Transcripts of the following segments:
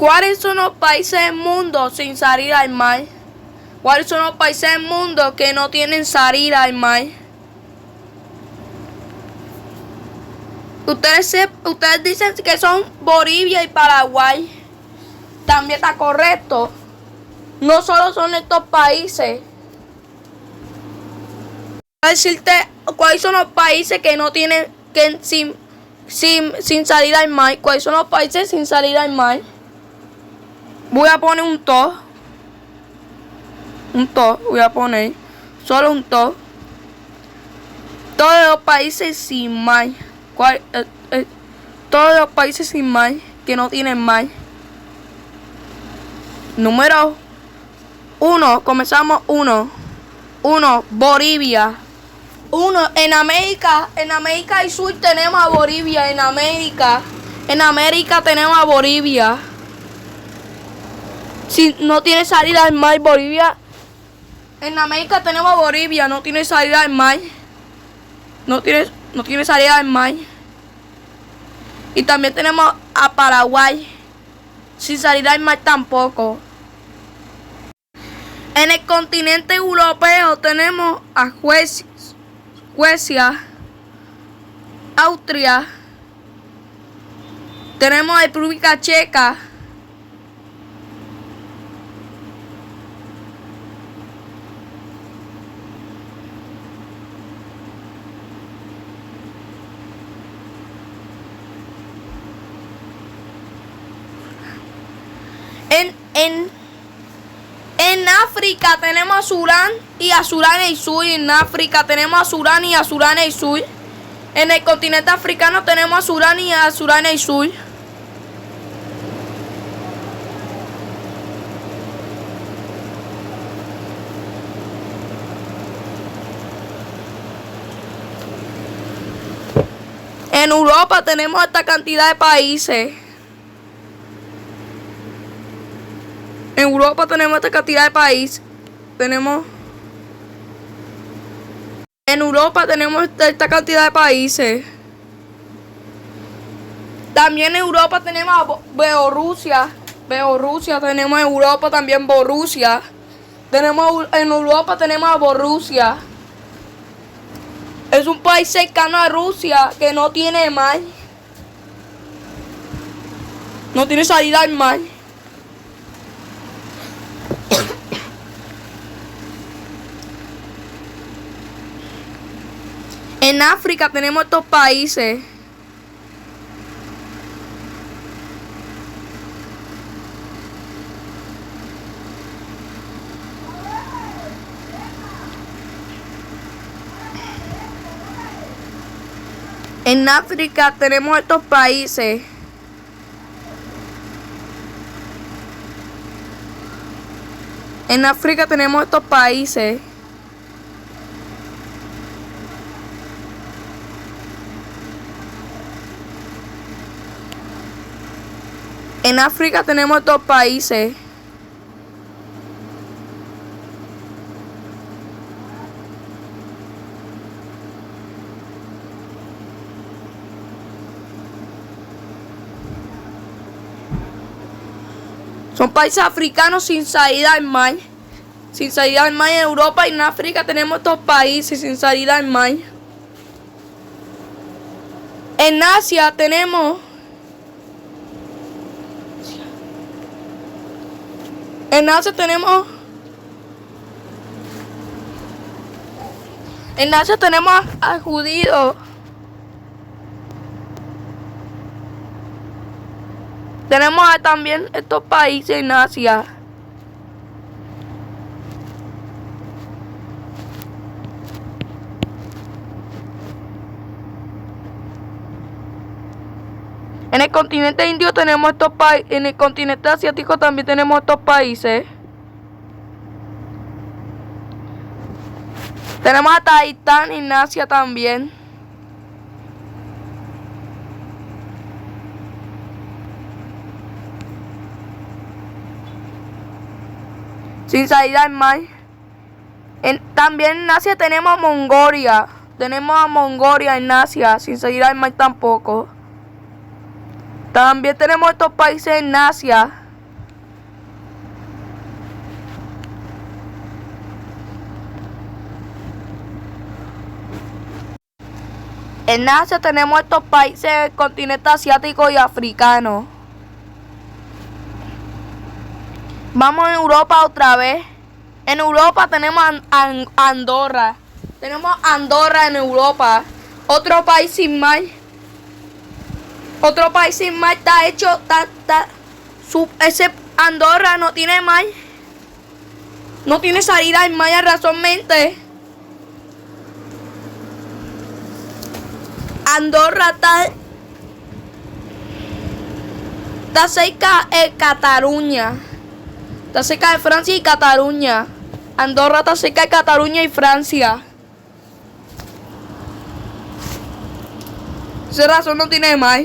¿Cuáles son los países del mundo sin salir al mar? ¿Cuáles son los países del mundo que no tienen salida al mar? Ustedes dicen que son Bolivia y Paraguay. También está correcto. No solo son estos países. Voy a decirte cuáles son los países que no tienen sin salida al mar. ¿Cuáles son los países sin salida al mar? Voy a poner un to. Voy a poner solo un to. Todos los países sin mar. Todos los países sin mar que no tienen mar. Número 1. Comenzamos 1. Bolivia. 1. En América del Sur tenemos a Bolivia. En América tenemos a Bolivia. Si no tiene salida al mar, Bolivia. En América tenemos a Bolivia, no tiene salida al mar. No tiene salida al mar. Y también tenemos a Paraguay, sin salida al mar tampoco. En el continente europeo tenemos a Suecia, Austria, tenemos a República Checa, en África tenemos a Sudán y a Sudán del Sur. En África tenemos a Sudán y a Sudán del Sur. En el continente africano tenemos a Sudán y a Sudán del Sur. En Europa tenemos esta cantidad de países. En Europa tenemos esta cantidad de países. En Europa tenemos esta cantidad de países. También en Europa tenemos a Bielorrusia. Tenemos en Europa también Borrusia. En Europa tenemos a Borrusia. Es un país cercano a Rusia que no tiene mar. No tiene salida al mar. En África tenemos estos países. En África tenemos estos países. En África tenemos estos países. En África tenemos estos países. Son países africanos sin salida al mar. Sin salida al mar en Europa y en África tenemos estos países sin salida al mar. En Asia tenemos... En Asia tenemos a judíos. Tenemos también estos países en Asia. En el continente indio tenemos estos países. En el continente asiático también tenemos estos países. Tenemos a Taiwán en Asia también. Sin salida al mar. También en Asia tenemos a Mongolia. Tenemos a Mongolia en Asia, sin salida al mar tampoco. También tenemos estos países en Asia. En Asia tenemos estos países del continente asiático y africano. Vamos a Europa otra vez. En Europa tenemos Andorra. Tenemos Andorra en Europa. Otro país sin mar. Otro país sin mar está hecho. Ese Andorra no tiene mar. No tiene salida al mar razonmente. Andorra está cerca de Cataluña. Está cerca de Francia y Cataluña. Andorra está cerca de Cataluña y Francia. Esa razón no tiene más.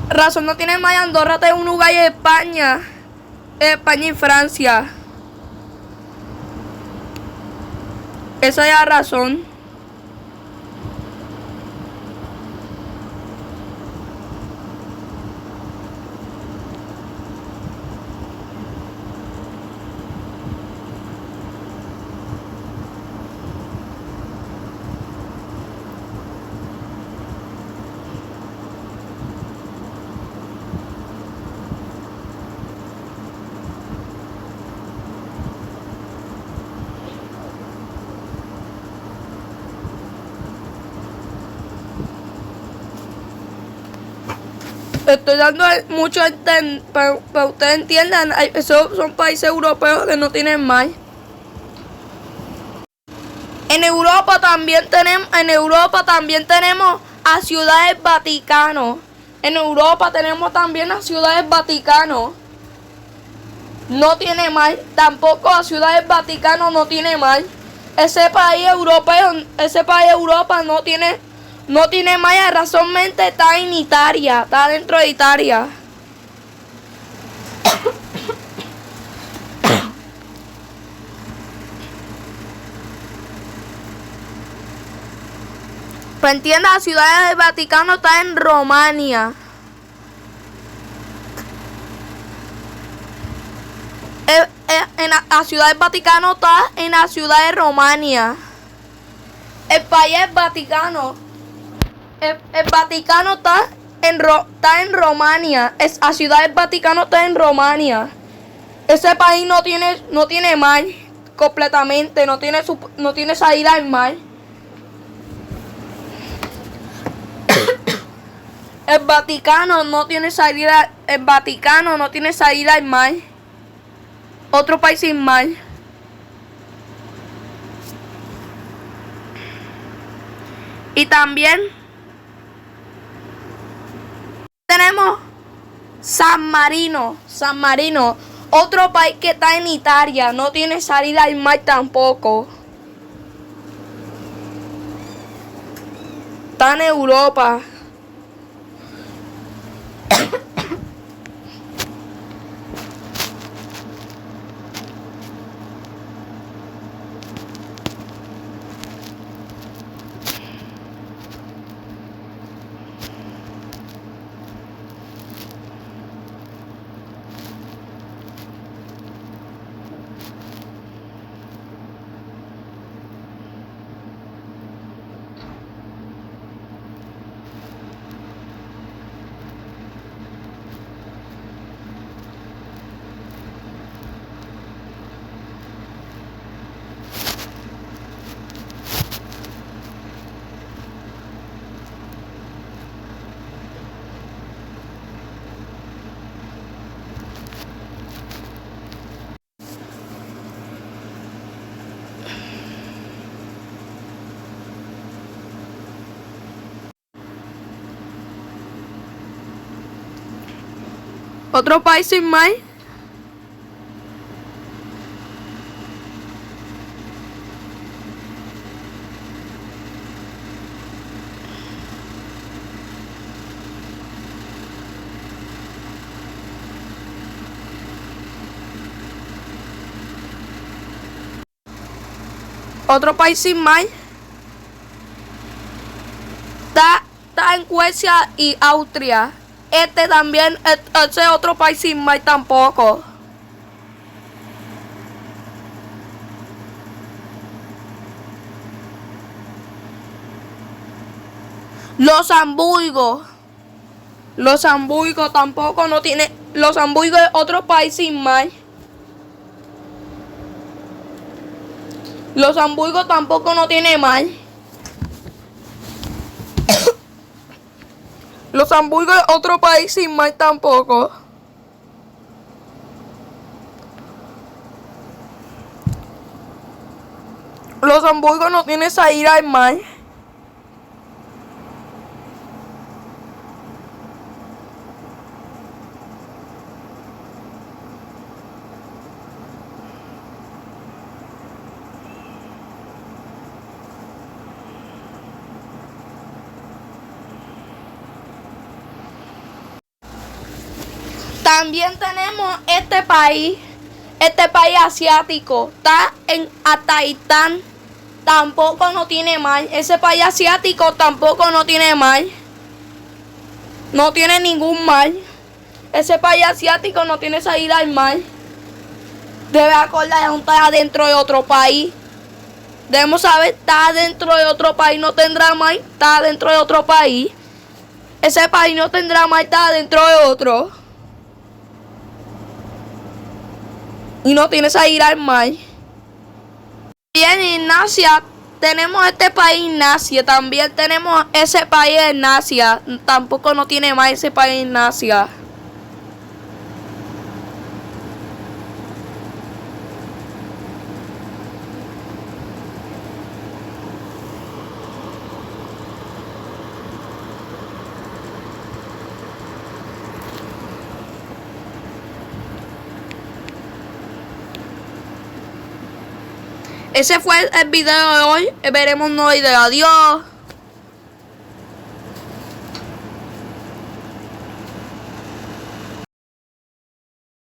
Razón no tiene más. Andorra está en un lugar de España. España y Francia. Esa es la razón. Estoy dando mucho para que ustedes entiendan. Esos son países europeos que no tienen mar. En Europa también tenemos a Ciudades Vaticano. En Europa tenemos también a Ciudades Vaticano. No tiene mar. Tampoco a Ciudades Vaticano no tiene mar. Ese país europeo, Europa no tiene mar, razonmente está en Italia, está dentro de Italia. Pero entienda, la ciudad del Vaticano está en Romania. La ciudad del Vaticano está en la ciudad de Romania. El país es Vaticano. El Vaticano está en Romania. La ciudad del Vaticano está en Romania. Ese país no tiene mar completamente. No tiene salida al mar. El Vaticano no tiene salida al mar. Otro país sin mar. Y también tenemos San Marino, otro país que está en Italia, no tiene salida al mar tampoco. Está en Europa. Otro país sin mar. Otro país sin mar. Está en Suecia y Austria. También, ese otro país sin mar tampoco. Luxemburgo. Luxemburgo tampoco no tiene. Luxemburgo es otro país sin mar. Luxemburgo tampoco no tiene mar. Luxemburgo es otro país sin mar tampoco. Luxemburgo no tiene salida al mar. También tenemos este país asiático, está en Afganistán, tampoco no tiene mar. Ese país asiático tampoco no tiene mar, no tiene ningún mar. Ese país asiático no tiene salida al mar. Debe acordar de estar adentro de otro país. Debemos saber, está dentro de otro país, no tendrá mar, está dentro de otro país. Ese país no tendrá mar, está dentro de otro. Y no tiene salida al mar. Bien, en Asia tenemos este país en Asia. También tenemos ese país en Asia. Tampoco no tiene mar ese país en Asia. Ese fue el video de hoy. Veremos un nuevo video. Adiós.